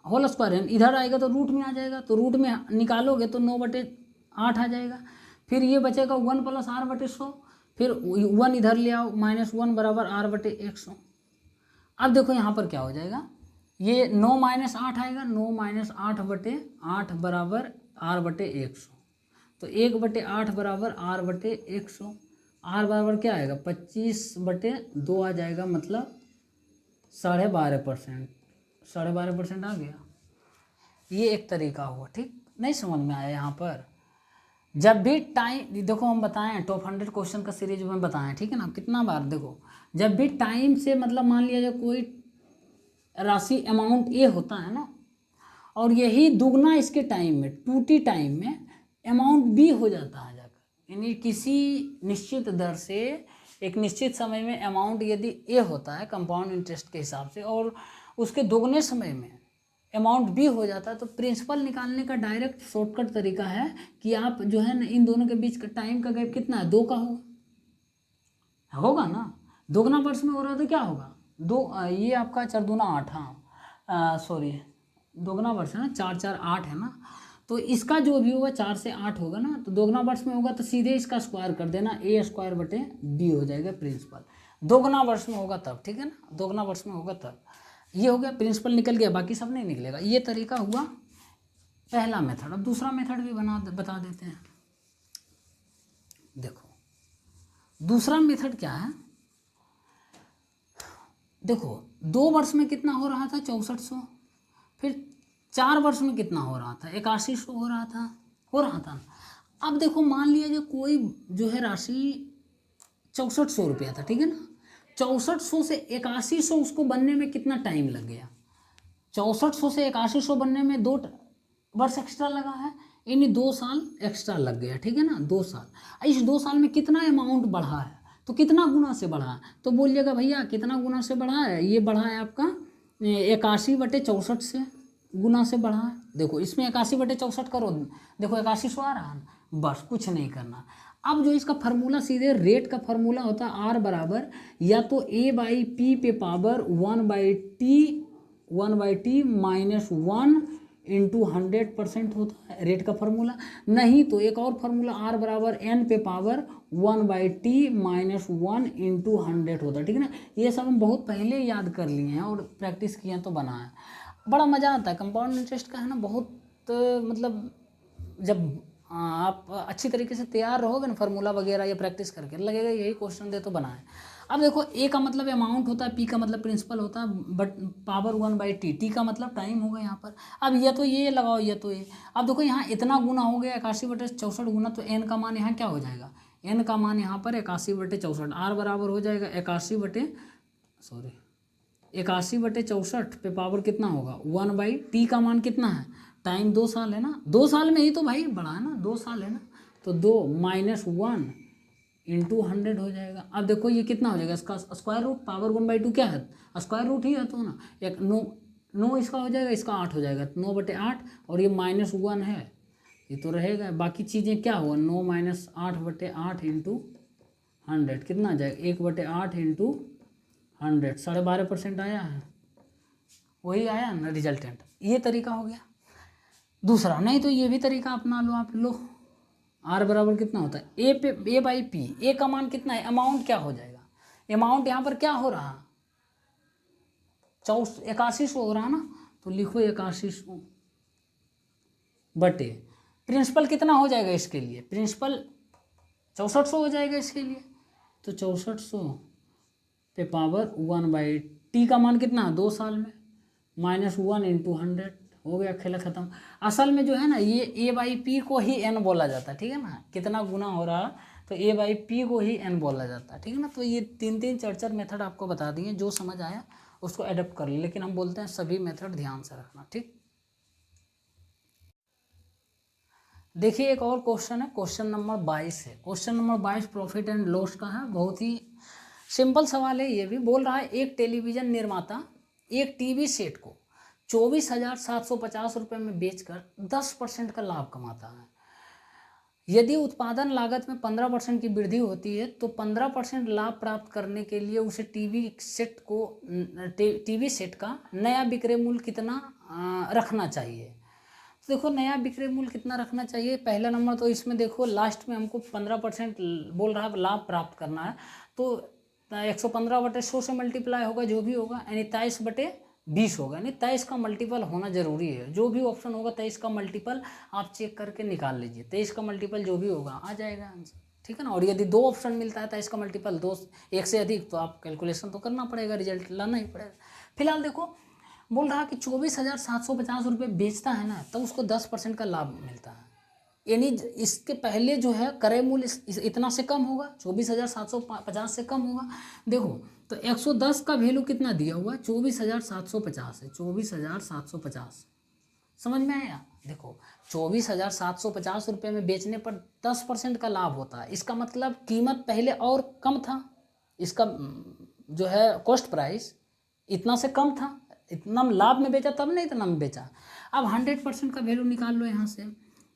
होल स्क्वायर है, इधर आएगा तो रूट में आ जाएगा, तो रूट में निकालोगे तो 9/8 आ जाएगा। फिर ये बचेगा 1 + R/100, फिर 1 इधर ले आओ, -1 बराबर R/100। अब देखो यहाँ पर क्या हो जाएगा, ये 9 - 8 आएगा, 9 - 8/8 बराबर R/100, तो 1/8 बराबर R/100, R बराबर क्या आएगा, 25/2 आ जाएगा, मतलब 12.5%, 12.5% आ गया। ये एक तरीका हुआ, ठीक, नहीं समझ में आया यहाँ पर। जब भी टाइम, देखो हम बताएं टॉप 100 क्वेश्चन का सीरीज में बताएं, ठीक है ना, कितना बार देखो, जब भी टाइम से मतलब मान लिया जाए कोई राशि अमाउंट ए होता है ना, और यही दुगना इसके टाइम में 2t टाइम में अमाउंट बी हो जाता है जाकर, यानी किसी निश्चित दर से एक निश्चित समय में अमाउंट यदि ए होता है कंपाउंड इंटरेस्ट के हिसाब से, और उसके दोगुने समय में अमाउंट बी हो जाता है, तो प्रिंसिपल निकालने का डायरेक्ट शॉर्टकट तरीका है कि आप जो है ना इन दोनों के बीच का टाइम का गैप कितना है, 2 का होगा ना, दोगुना वर्ष में हो रहा है तो क्या होगा, 2, ये आपका 4 दूना 8, हाँ सॉरी दोगुना वर्ष है ना, 4 4 8 है ना, तो इसका जो भी होगा 4 से 8 होगा ना, तो दोगुना वर्ष में होगा तो सीधे इसका स्क्वायर कर देना, A² हो जाएगा प्रिंसिपल। दोगुना वर्ष में होगा तब, ठीक है ना, दोगुना वर्ष में होगा तब। ये हो गया, प्रिंसिपल निकल गया, बाकी सब नहीं निकलेगा। ये तरीका हुआ पहला मेथड। अब दूसरा मेथड भी बता देते हैं। देखो दूसरा मेथड क्या है, देखो 2 वर्ष में कितना हो रहा था, 6400, फिर 4 वर्ष में कितना हो रहा था, 8100 हो रहा था। अब देखो मान लिया जो कोई जो है राशि 6400 रुपया था, ठीक है ना, 6400 से 8100 उसको बनने में कितना टाइम लग गया, 6400 से 8100 बनने में 2 वर्ष एक्स्ट्रा लगा है, यानी 2 साल एक्स्ट्रा लग गया, ठीक है ना, 2 साल। इस 2 साल में कितना अमाउंट बढ़ा है, तो कितना गुना से बढ़ा है, तो बोलिएगा भैया कितना गुना से बढ़ा है, ये बढ़ा है आपका 81/64 से गुना से बढ़ा है। देखो इसमें 81/64 करो, देखो 8100 आ रहा है, बस कुछ नहीं करना। अब जो इसका फार्मूला सीधे रेट का फार्मूला होता है, R बराबर या तो A/P पे पावर 1/T -1 × 100% होता है रेट का फार्मूला, नहीं तो एक और फार्मूला R बराबर N पे पावर 1/T -1 × 100 होता है, ठीक है ना। ये सब हम बहुत पहले याद कर लिए हैं और प्रैक्टिस किए हैं तो बना है, बड़ा मज़ा आता है। कंपाउंड इंटरेस्ट का है ना, बहुत मतलब जब आप अच्छी तरीके से तैयार रहोगे ना फार्मूला वगैरह या प्रैक्टिस करके, लगेगा यही क्वेश्चन दे तो बनाए। अब देखो ए का मतलब अमाउंट होता है, पी का मतलब प्रिंसिपल होता है, बट पावर 1/t, टी का मतलब टाइम होगा यहाँ पर। अब या तो ये लगाओ या तो ये। अब देखो यहाँ इतना गुना हो गया 81/64 गुना, तो एन का मान यहाँ क्या हो जाएगा, एन का मान यहाँ पर 81/64, आर बराबर हो जाएगा 81/64 पे पावर कितना होगा 1/t का मान कितना है, टाइम 2 साल है ना, 2 साल में ही तो भाई बढ़ा है ना, 2 साल है ना, तो 2 - 1 इंटू 100 हो जाएगा। अब देखो ये कितना हो जाएगा, इसका स्क्वायर रूट, पावर 1/2 क्या है, स्क्वायर रूट ही है तो ना, एक 9 इसका हो जाएगा, इसका 8 हो जाएगा, 9/8, और ये -1 है, ये तो रहेगा, बाकी चीज़ें क्या हुआ, 9 - 8/8 इंटू 100 कितना आ जाएगा, 1/8 इंटू 100, 12.5% आया है, वही आया ना रिजल्टेंट। ये तरीका हो गया दूसरा। नहीं तो ये भी तरीका अपना लो आप, लो आर बराबर कितना होता है, A/P, ए का मान कितना है, अमाउंट क्या हो जाएगा, अमाउंट यहाँ पर क्या हो रहा, 8100 हो रहा ना, तो लिखो 8100 बटे प्रिंसिपल कितना हो जाएगा इसके लिए, प्रिंसिपल 6400 हो जाएगा इसके लिए, तो 6400 पे पावर 1/t का मान कितना है 2 साल में, -1 इंटू 100 हो गया, खेला खत्म। असल में जो है ना ये A/P को ही n बोला जाता है, ठीक है ना, कितना गुना हो रहा तो A/P को ही n बोला जाता है, ठीक है ना। तो ये 3 4 मेथड आपको बता दिए, जो समझ आया उसको अडोप्ट कर ले, लेकिन हम बोलते हैं सभी मेथड ध्यान से रखना, ठीक। देखिए एक और क्वेश्चन है, क्वेश्चन नंबर 22 है, question number 22 profit and loss का है, बहुत ही सिंपल सवाल है। ये भी बोल रहा है एक टेलीविज़न निर्माता एक टीवी सेट को 24,750 रुपये में बेचकर 10% का लाभ कमाता है। यदि उत्पादन लागत में 15% की वृद्धि होती है तो 15% लाभ प्राप्त करने के लिए उसे टीवी सेट का नया विक्रय मूल्य कितना रखना चाहिए। तो देखो नया विक्रय मूल्य कितना रखना चाहिए, पहला नंबर तो इसमें देखो लास्ट में हमको 15% बोल रहा है लाभ प्राप्त करना है, तो 115/100 से मल्टीप्लाई होगा जो भी होगा, यानी 23/20 होगा, यानी 23 का मल्टीपल होना जरूरी है। जो भी ऑप्शन होगा 23 का मल्टीपल आप चेक करके निकाल लीजिए, 23 का मल्टीपल जो भी होगा आ जाएगा आंसर, ठीक है ना। और यदि 2 ऑप्शन मिलता है 23 का मल्टीपल 2 1 से अधिक, तो आप कैलकुलेशन तो करना पड़ेगा, रिजल्ट लाना ही पड़ेगा। फिलहाल देखो बोल रहा कि 24,750 रुपये बेचता है ना, तो उसको 10% का लाभ मिलता है, यानी इसके पहले जो है क्रय मूल्य इतना से कम होगा, 24,750 से कम होगा। देखो तो 110 का वैल्यू कितना दिया हुआ है, 24,750 है, 24,750 समझ में आया। देखो 24,750 रुपये में बेचने पर 10% का लाभ होता है, इसका मतलब कीमत पहले और कम था, इसका जो है कॉस्ट प्राइस इतना से कम था, इतना लाभ में बेचा तब नहीं इतना में बेचा। अब 100% का वैल्यू निकाल लो यहाँ से,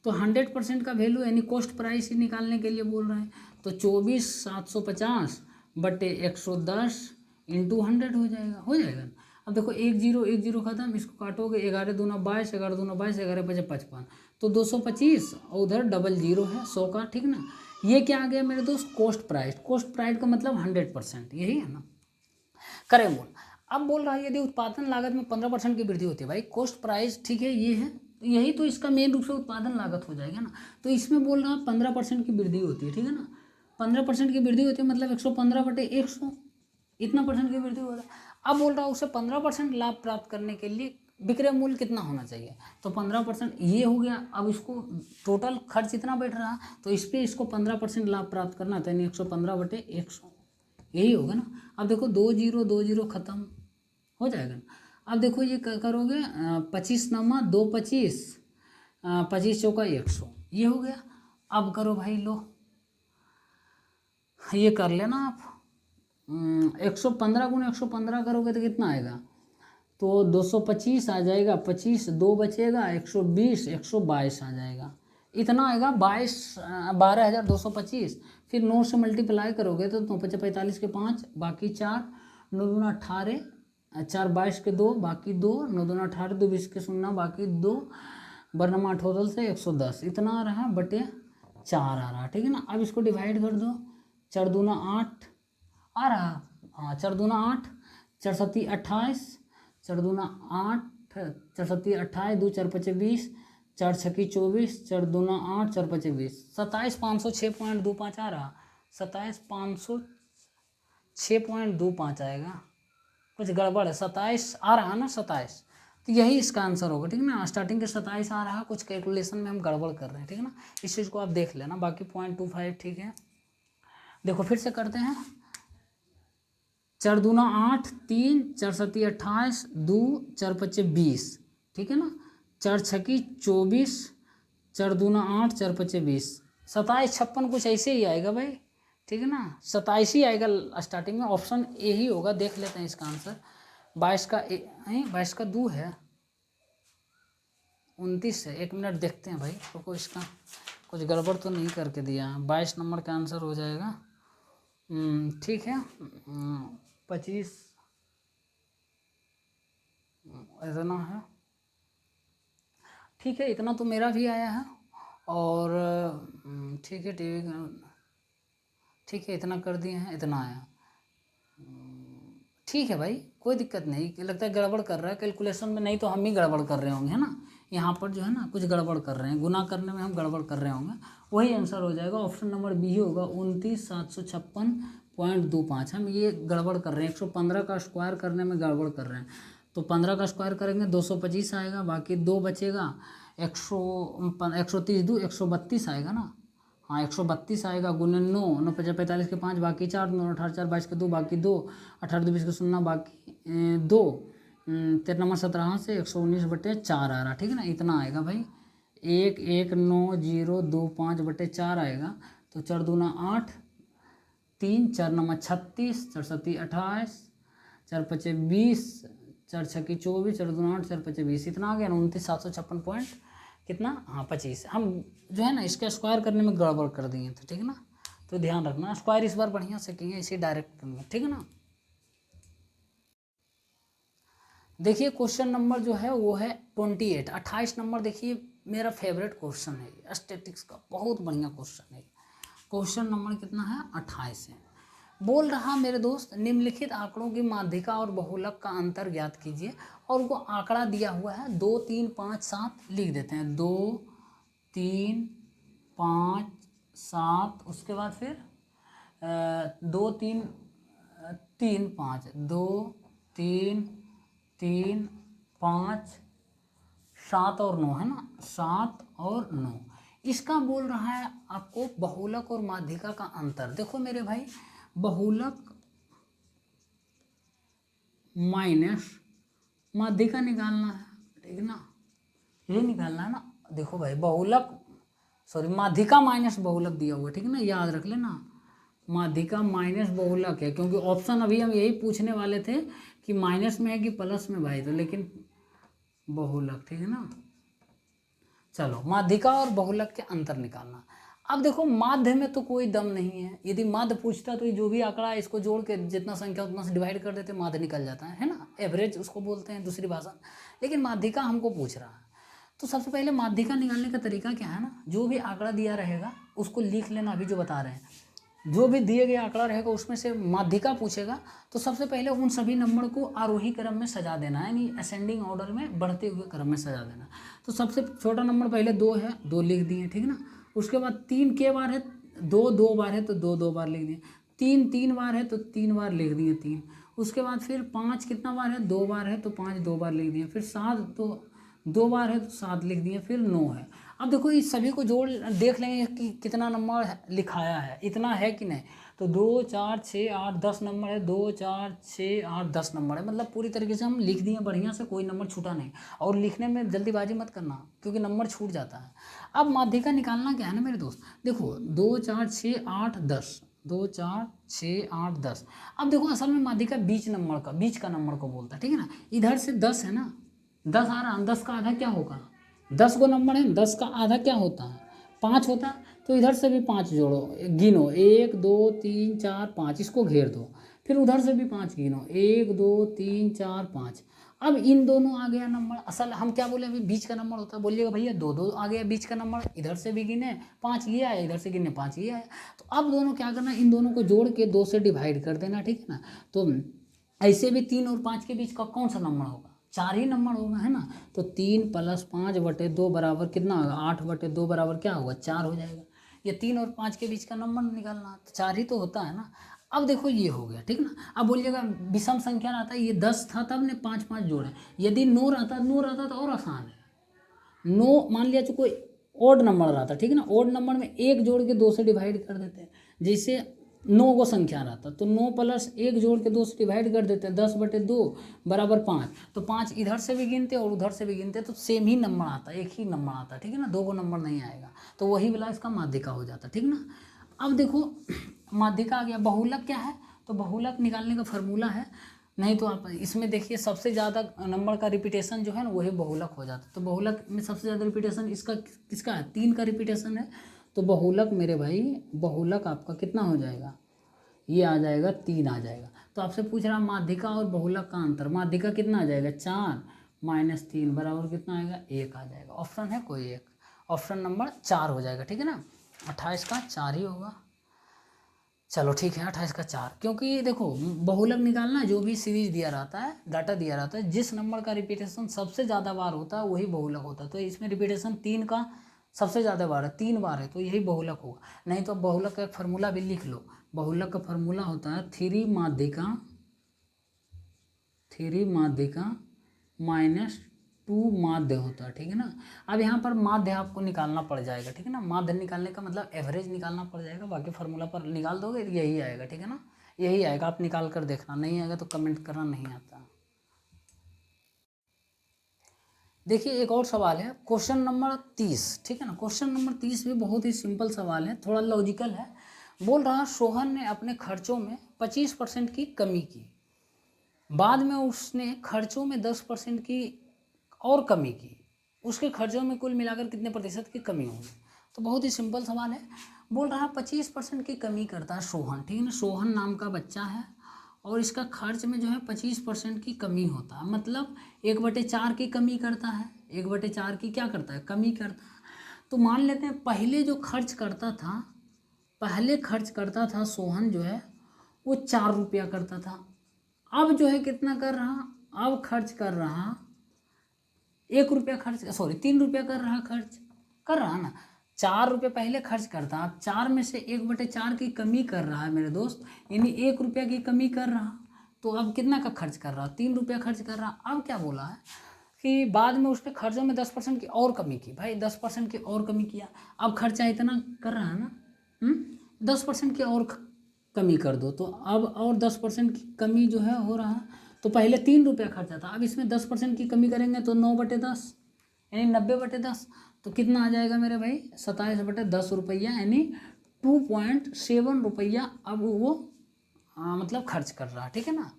तो 100% का वैल्यू यानी कॉस्ट प्राइस ही निकालने के लिए बोल रहे हैं, तो 24,750 बटे 110 इंटू 100 हो जाएगा। अब देखो 1 0 खत्म, इसको काटोगे 11 दूना 22, 11 दूना 22, 11 5 55, तो 225, और उधर डबल 0 है 100 का, ठीक ना। ये क्या आ गया मेरे दोस्त, कॉस्ट प्राइस, कॉस्ट प्राइस का मतलब 100%, यही है ना क्रय मूल्य। अब बोल रहा है यदि उत्पादन लागत में 15% की वृद्धि होती है, भाई कॉस्ट प्राइस ठीक है ये है, यही तो इसका मेन रूप से उत्पादन लागत हो जाएगा ना, तो इसमें बोल रहा है 15% की वृद्धि होती है, ठीक है ना, 15% की वृद्धि होती है, मतलब 115/100 इतना परसेंट की वृद्धि हो रहा है। अब बोल रहा है उसे 15% लाभ प्राप्त करने के लिए विक्रय मूल्य कितना होना चाहिए, तो 15% ये हो गया। अब इसको टोटल खर्च इतना बैठ रहा, तो इस पर इसको 15% लाभ प्राप्त करना था, यानी 115/100 यही होगा ना। अब देखो 2 0 खत्म हो जाएगा ना। अब देखो ये करोगे 25 नमा 2 25, 25 चौका 100, ये हो गया। अब करो भाई लो ये कर लेना आप, 115 गुना 115 करोगे तो कितना आएगा, तो 225 आ जाएगा, 25 2 बचेगा, 120 122 आ जाएगा, इतना आएगा 12,225। फिर 9 से मल्टीप्लाई करोगे तो 9 5 45 के 5 बाकी 4, 9 दूना 18, 4 22 के 2 बाकी 2, 9 दूना 18 2 20 के 0 बाकी 2, बरनमा टोटल से 110 इतना आ रहा बटे 4 आ रहा, ठीक है ना। अब इसको डिवाइड कर दो, 4 दूना 8 आ रहा, हाँ 4 दूना 8, 4 सत्ती 28, 4 दूना 8, 4 सत्ती 28, 2 4 5 20, 4 छक्की 24, 4 दूना 8, 4 5 20, 27,506.25 आ रहा, 27,506 6.25 आएगा, कुछ गड़बड़ है। 27 आ रहा है ना, 27, तो यही इसका आंसर होगा, ठीक है ना। स्टार्टिंग के 27 आ रहा है, कुछ कैलकुलेशन में हम गड़बड़ कर रहे हैं, ठीक है ना। इस चीज़ को आप देख लेना। बाकी 0.25 ठीक है। देखो फिर से करते हैं। 4 दूना 8, 3 4 सती 28, 2 4 पच्चे 20, ठीक है ना। 4 छकी 24, 4 दूना 8, 4 पच्चे 20, 27 56 कुछ ऐसे ही आएगा भाई, ठीक है ना। 27 ही आएगा स्टार्टिंग में। ऑप्शन ए ही होगा। देख लेते हैं इसका आंसर। 22 का 22 का 2 है, 29 है। 1 मिनट देखते हैं भाई, रुको, इसका कुछ गड़बड़ तो नहीं करके दिया। 22 नंबर का आंसर हो जाएगा, ठीक है। 25 इतना है, ठीक है। इतना तो मेरा भी आया है। और ठीक है, टीवी ठीक है, इतना कर दिए हैं, इतना आया, ठीक है भाई, कोई दिक्कत नहीं। लगता है गड़बड़ कर रहा है कैलकुलेशन में, नहीं तो हम ही गड़बड़ कर रहे होंगे, है ना। यहाँ पर जो है ना कुछ गड़बड़ कर रहे हैं, गुना करने में हम गड़बड़ कर रहे होंगे। वही आंसर हो जाएगा। ऑप्शन नंबर बी होगा, 29,756.25। हम ये गड़बड़ कर रहे हैं, 115 का स्क्वायर करने में गड़बड़ कर रहे हैं। तो 15 का स्क्वायर करेंगे 225 आएगा, बाकी 2 बचेगा, 130 2 132 आएगा ना। हाँ 132 आएगा, गुने 9 9 5 45 के 5, बाकी 4 9 18 4 22 के 2, बाकी 2 18 2 20 के 0, बाकी 2 13 नंबर 17 से 119/4 आ रहा, ठीक है ना। इतना आएगा भाई, 119,025/4 आएगा। तो 4 दूना 8, 3 4 नंबर 36, 4 सती 28, 4 पचे 20, 4 छक्की 24, 4 दूना 8, 4 पचे 20, इतना आ गया ना। 29,756 पॉइंट कितना, हाँ 25। हम जो है ना इसके स्क्वायर करने में गड़बड़ कर दिए थे, ठीक है ना। तो ध्यान रखना, स्क्वायर इस बार बढ़िया से किए, इसे डायरेक्ट करेंगे, ठीक है ना। देखिए क्वेश्चन नंबर जो है वो है 28, 28 नंबर। देखिए मेरा फेवरेट क्वेश्चन है, स्टैटिक्स का बहुत बढ़िया क्वेश्चन है। क्वेश्चन नंबर कितना है, 28 है। बोल रहा मेरे दोस्त, निम्नलिखित आंकड़ों की माध्यिका और बहुलक का अंतर ज्ञात कीजिए। और उनको आंकड़ा दिया हुआ है 2 3 5 7, लिख देते हैं 2 3 5 7। उसके बाद फिर 2 3 3 5, 2 3 3 5 7 और 9, है ना, 7 और 9। इसका बोल रहा है आपको बहुलक और माध्यिका का अंतर। देखो मेरे भाई, बहुलक माइनस माध्यिका निकालना है, ठीक है ना, ये निकालना है ना। देखो भाई बहुलक, सॉरी माध्यिका माइनस बहुलक दिया हुआ है, ठीक है ना, याद रख लेना। माध्यिका माइनस बहुलक है, क्योंकि ऑप्शन अभी हम यही पूछने वाले थे कि माइनस में है कि प्लस में भाई, तो लेकिन बहुलक, ठीक है ना। चलो माध्यिका और बहुलक के अंतर निकालना। अब देखो माध्य में तो कोई दम नहीं है। यदि माध्य पूछता तो ये जो भी आंकड़ा है इसको जोड़ के जितना संख्या उतना से डिवाइड कर देते, माध्य निकल जाता है ना। एवरेज उसको बोलते हैं दूसरी भाषा। लेकिन माध्यिका हमको पूछ रहा है, तो सबसे पहले माध्यिका निकालने का तरीका क्या है ना, जो भी आंकड़ा दिया रहेगा उसको लिख लेना। अभी जो बता रहे हैं, जो भी दिए गए आंकड़ा रहेगा उसमें से माध्यिका पूछेगा, तो सबसे पहले उन सभी नंबर को आरोही क्रम में सजा देना है, यानी असेंडिंग ऑर्डर में, बढ़ते हुए क्रम में सजा देना। तो सबसे छोटा नंबर पहले 2 है, 2 लिख दिए, ठीक है ना। उसके बाद 3 के बार है, 2 2 बार है तो 2 2 बार लिख दिए। 3 3 बार है तो 3 बार लिख दिए 3। उसके बाद फिर 5 कितना बार है, 2 बार है तो 5 2 बार लिख दिए। फिर 7 तो 2 बार है तो 7 लिख दिए। फिर 9 है। अब देखो इस सभी को जोड़ देख लेंगे कि कितना नंबर लिखाया है, इतना है कि नहीं। तो 2 4 6 8 10 नंबर है, 2 4 6 8 10 नंबर है। मतलब पूरी तरीके से हम लिख दिए बढ़िया से, कोई नंबर छूटा नहीं। और लिखने में जल्दीबाजी मत करना, क्योंकि नंबर छूट जाता है। अब माध्यिका निकालना क्या है ना मेरे दोस्त, देखो 2 4 6 8 10, 2 4 6 8 10। अब देखो असल में माध्यिका बीच नंबर का, बीच का नंबर को बोलता है, ठीक है ना। इधर से 10 है ना, 10 आ रहा है, 10 का आधा क्या होगा, 10 गो नंबर है, 10 का आधा क्या होता है, 5 होता है। तो इधर से भी 5 जोड़ो, गिनो 1 2 3 4 5, इसको घेर दो। फिर उधर से भी 5 गिनो, 1 2 3 4 5। अब इन दोनों आ गया नंबर। असल हम क्या बोले, अभी बीच का नंबर होता है, बोलिएगा भैया 2 2 आ गया बीच का नंबर, इधर से भी गिने 5 ये आया, इधर से गिने 5 ये आया। तो अब दोनों क्या करना, इन दोनों को जोड़ के 2 से डिवाइड कर देना, ठीक है ना। तो ऐसे भी 3 और 5 के बीच का कौन सा नंबर होगा, 4 ही नंबर होगा, है ना। तो 3 + 5/2 बराबर कितना होगा, 8/2 बराबर क्या होगा, 4 हो जाएगा। ये 3 और 5 के बीच का नंबर निकालना, तो 4 ही तो होता है ना। अब देखो ये हो गया, ठीक ना। अब बोलिएगा विषम संख्या रहता है, ये 10 था तब ने 5 5 जोड़े, यदि 9 रहता तो और आसान है। 9 मान लिया जो कोई ओड नंबर रहता, ठीक है ना, ओड नंबर में एक जोड़ के 2 से डिवाइड कर देते हैं। जैसे 9 को संख्या रहता तो 9 प्लस 1 जोड़ के 2 से डिवाइड कर देते हैं, 10/2 बराबर 5। तो 5 इधर से भी गिनते और उधर से भी गिनते तो सेम ही नंबर आता, एक ही नंबर आता, ठीक है ना, 2 को नंबर नहीं आएगा। तो वही वाला इसका माध्यिका हो जाता, ठीक ना। अब देखो माध्यिका आ गया। बहुलक क्या है, तो बहुलक निकालने का फार्मूला है, नहीं तो आप इसमें देखिए सबसे ज़्यादा नंबर का रिपीटेशन जो है ना वही बहुलक हो जाता है। तो बहुलक में सबसे ज़्यादा रिपीटेशन इसका किसका है, 3 का रिपीटेशन है। तो बहुलक मेरे भाई, बहुलक आपका कितना हो जाएगा, ये आ जाएगा 3 आ जाएगा। तो आपसे पूछ रहा माध्यिका और बहुलक का अंतर, माध्यिका कितना आ जाएगा 4 - 3 बराबर कितना आएगा 1 आ जाएगा। ऑप्शन है कोई एक, ऑप्शन नंबर 4 हो जाएगा, ठीक है ना। 28 का 4 ही होगा। चलो ठीक है 28 का 4, क्योंकि देखो बहुलक निकालना जो भी सीरीज दिया रहता है, डाटा दिया रहता है, जिस नंबर का रिपीटेशन सबसे ज़्यादा बार होता है वही बहुलक होता है। तो इसमें रिपीटेशन 3 का सबसे ज़्यादा बार है, 3 बार है, तो यही बहुलक होगा। नहीं तो बहुलक का एक फार्मूला भी लिख लो, बहुलक का फार्मूला होता है 3 माध्यिका -2 माध्य होता है, ठीक है ना। अब यहाँ पर माध्य आपको निकालना पड़ जाएगा, ठीक है ना। माध्य निकालने का मतलब एवरेज निकालना पड़ जाएगा, बाकी फार्मूला पर निकाल दोगे यही आएगा, ठीक है ना, यही आएगा। आप निकाल कर देखना, नहीं आएगा तो कमेंट करना नहीं आता। देखिए एक और सवाल है, क्वेश्चन नंबर 30, ठीक है ना। क्वेश्चन नंबर 30 भी बहुत ही सिंपल सवाल है, थोड़ा लॉजिकल है। बोल रहा सोहन ने अपने खर्चों में 25% की कमी की, बाद में उसने खर्चों में 10% की और कमी की, उसके खर्चों में कुल मिलाकर कितने प्रतिशत की कमी होगी। तो बहुत ही सिंपल सवाल है। बोल रहा 25% की कमी करता है सोहन, ठीक है ना, सोहन नाम का बच्चा है और इसका खर्च में जो है 25% की कमी होता है, मतलब 1/4 की कमी करता है, 1/4 की क्या करता है, कमी करता है। तो मान लेते हैं पहले खर्च करता था सोहन जो है वो 4 रुपया करता था, अब जो है कितना कर रहा, अब खर्च कर रहा 1 रुपया खर्च, सॉरी 3 रुपया कर रहा ना। 4 रुपये पहले खर्च करता, अब 4 में से 1/4 की कमी कर रहा है मेरे दोस्त, यानी 1 रुपया की कमी कर रहा। तो अब कितना का खर्च कर रहा, 3 रुपया खर्च कर रहा। अब क्या बोला है कि बाद में उसने खर्चों में 10% की और कमी की, भाई 10% की और कमी किया, अब खर्चा इतना कर रहा है ना, 10% की और कमी कर दो, तो अब और 10% की कमी जो है हो रहा। तो पहले 3 रुपया खर्चा था, अब इसमें 10% की कमी करेंगे तो 9/10 यानी 90/10, तो कितना आ जाएगा मेरे भाई 27/10 रुपया, यानी 2.7 रुपया अब वो मतलब खर्च कर रहा, ठीक है ना,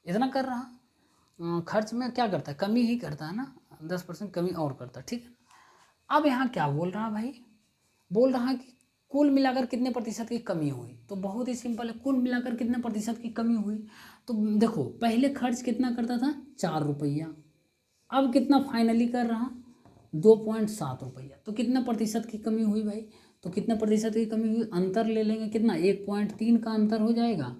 इतना कर रहा। खर्च में क्या करता है, कमी ही करता है ना, 10% कमी और करता है, ठीक है। अब यहाँ क्या बोल रहा भाई, बोल रहा कि कुल मिलाकर कितने प्रतिशत की कमी हुई। तो बहुत ही सिंपल है, कुल मिलाकर कितने प्रतिशत की कमी हुई। तो देखो पहले खर्च कितना करता था 4 रुपया, अब कितना फाइनली कर रहा 2.7 रुपया, तो कितना प्रतिशत की कमी हुई भाई, तो कितना प्रतिशत की कमी हुई, अंतर ले लेंगे कितना 1.3 का अंतर हो जाएगा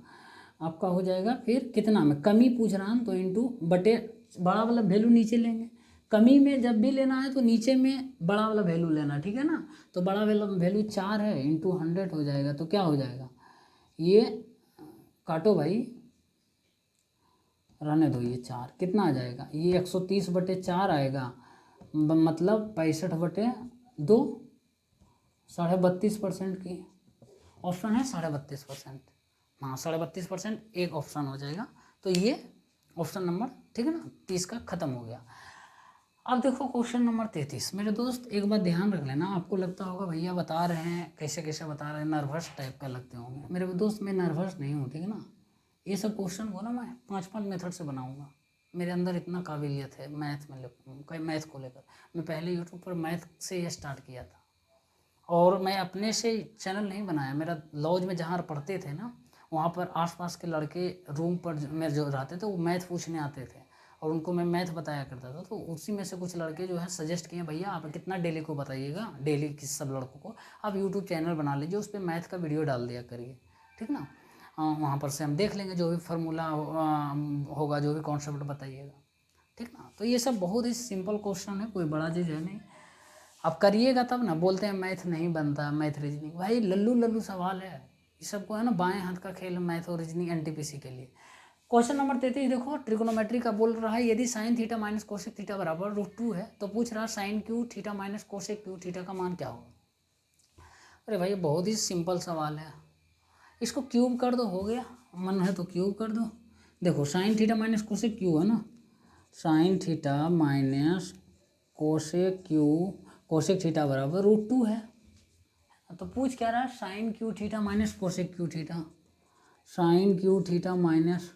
आपका, हो जाएगा फिर कितना में कमी पूछ रहा है तो इंटू बटे बड़ा वाला वैल्यू नीचे लेंगे। कमी में जब भी लेना है तो नीचे में बड़ा वाला वैल्यू लेना, ठीक है ना। तो बड़ा वाला वैल्यू 4 है, इंटू 100 हो जाएगा, तो क्या हो जाएगा, ये काटो भाई, रहने दो, ये 4 कितना आ जाएगा, ये 130/4 आएगा, मतलब 65/2, 32.5% की। ऑप्शन है 32.5%, हाँ 32.5% एक ऑप्शन हो जाएगा। तो ये ऑप्शन नंबर, ठीक है ना, 30 का खत्म हो गया। अब देखो क्वेश्चन नंबर 33, मेरे दोस्त एक बात ध्यान रख लेना, आपको लगता होगा भैया बता रहे हैं कैसे कैसे बता रहे हैं, नर्वस टाइप का लगते होंगे, मेरे दोस्त मैं नर्वस नहीं हूँ, ठीक है ना। ये सब क्वेश्चन को ना मैं 5 मेथड से बनाऊंगा, मेरे अंदर इतना काबिलियत है मैथ में, मैथ को लेकर। मैं पहले यूट्यूब पर मैथ से ये स्टार्ट किया था, और मैं अपने से चैनल नहीं बनाया, मेरा लॉज में जहाँ पढ़ते थे ना वहाँ पर आसपास के लड़के रूम पर मेरे जो रहते थे वो मैथ पूछने आते थे, और उनको मैं मैथ बताया करता था। तो उसी में से कुछ लड़के जो है सजेस्ट किए, भैया आप कितना डेली को बताइएगा, डेली किस सब लड़कों को आप यूट्यूब चैनल बना लीजिए, उस पर मैथ का वीडियो डाल दिया करिए, ठीक ना। वहाँ पर से हम देख लेंगे, जो भी फार्मूला होगा, जो भी कॉन्सेप्ट बताइएगा, ठीक ना। तो ये सब बहुत ही सिंपल क्वेश्चन है, कोई बड़ा चीज़ है नहीं, आप करिएगा तब ना। बोलते हैं मैथ नहीं बनता, मैथ रीजनिंग, भाई लल्लू लल्लू सवाल है, ये सबको है ना बाएं हाथ का खेल मैथ और रीजनिंग एनटीपीसी के लिए। क्वेश्चन नंबर 33 देखो, ट्रिग्नोमेट्री का बोल रहा है यदि sine theta minus cosec theta बराबर √2 है तो पूछ रहा है sine cube theta minus cosec cube theta का मान क्या होगा। अरे भाई बहुत ही सिंपल सवाल है, इसको क्यूब कर दो, हो गया, मन है तो क्यूब कर दो। देखो sine theta minus cosec cube है ना, sine theta minus cosec cube, cosec theta बराबर √2 है। तो पूछ क्या रहा है, sine cube theta minus cosec cube theta, sine cube theta minus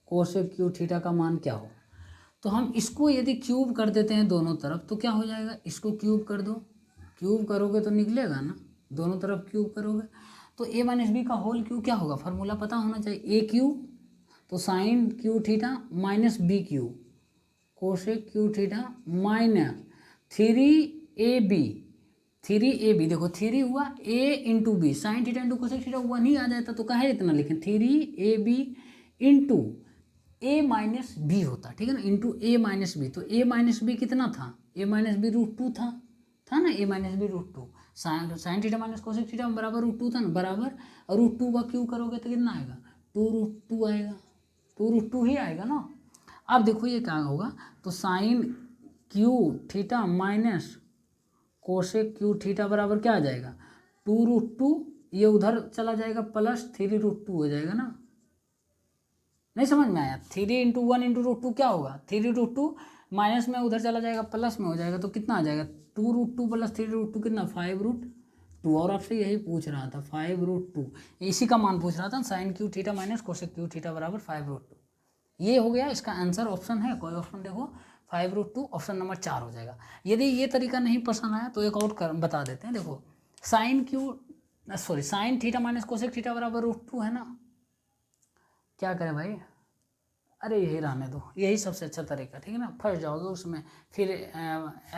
cosec cube theta का मान क्या हो। तो हम इसको यदि क्यूब कर देते हैं दोनों तरफ तो क्या हो जाएगा, इसको क्यूब कर दो, क्यूब करोगे तो निकलेगा ना, दोनों तरफ क्यूब करोगे तो a माइनस बी का होल क्यू क्या होगा, फार्मूला पता होना चाहिए, ए क्यू तो sine cube theta minus B cube cosec cube theta minus 3ab, 3ab देखो 3 हुआ a into B, sine theta into cosec theta हुआ नहीं आ जाता तो कहे इतना लिखें 3ab into a minus B होता, ठीक है ना, इंटू a माइनस बी। तो a माइनस बी कितना था, a माइनस बी √2 था ना, a minus B √2, sine theta minus cosec theta बराबर √2 था ना, बराबर √2 का क्यू करोगे तो कितना आएगा, 2√2 आएगा, 2√2 ही आएगा ना। अब देखो ये क्या होगा, तो sine cube theta minus cosec cube theta बराबर क्या आ जाएगा, 2√2, ये उधर चला जाएगा प्लस 3√2 हो जाएगा ना, नहीं समझ में आया, 3 इंटू 1 इंटू √2 क्या होगा, 3√2 माइनस में उधर चला जाएगा प्लस में हो जाएगा तो कितना आ जाएगा, 2√2 प्लस 3√2 कितना 5√2, और आपसे यही पूछ रहा था 5√2, इसी का मान पूछ रहा था, sine cube theta minus cosec cube theta बराबर 5√2। ये हो गया इसका आंसर, ऑप्शन है कोई ऑप्शन देखो 5√2, ऑप्शन नंबर 4 हो जाएगा। यदि ये तरीका नहीं पसंद आया तो एक और बता देते हैं, देखो sine cube sorry sine theta minus cosec theta बराबर √2 है ना, क्या करें भाई, अरे यही रहने दो, यही सबसे अच्छा तरीका, ठीक है ना, फंस जाओगे उसमें, फिर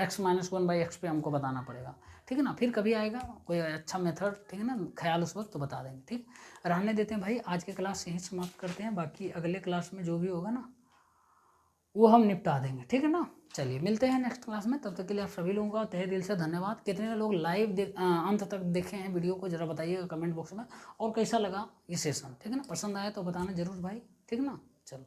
x-1/x पे हमको बताना पड़ेगा, ठीक है ना, फिर कभी आएगा कोई अच्छा मेथड, ठीक है ना, ख्याल उस वक्त तो बता देंगे, ठीक, रहने देते हैं भाई, आज के क्लास यहीं समाप्त करते हैं, बाकी अगले क्लास में जो भी होगा ना वो हम निपटा देंगे, ठीक है ना। चलिए मिलते हैं नेक्स्ट क्लास में, तब तक के लिए आप सभी लोगों का तहे दिल से धन्यवाद। कितने लोग लाइव अंत तक देखे हैं वीडियो को जरा बताइएगा कमेंट बॉक्स में, और कैसा लगा ये सेशन, ठीक है ना, पसंद आया तो बताना जरूर भाई, ठीक है ना, चलो।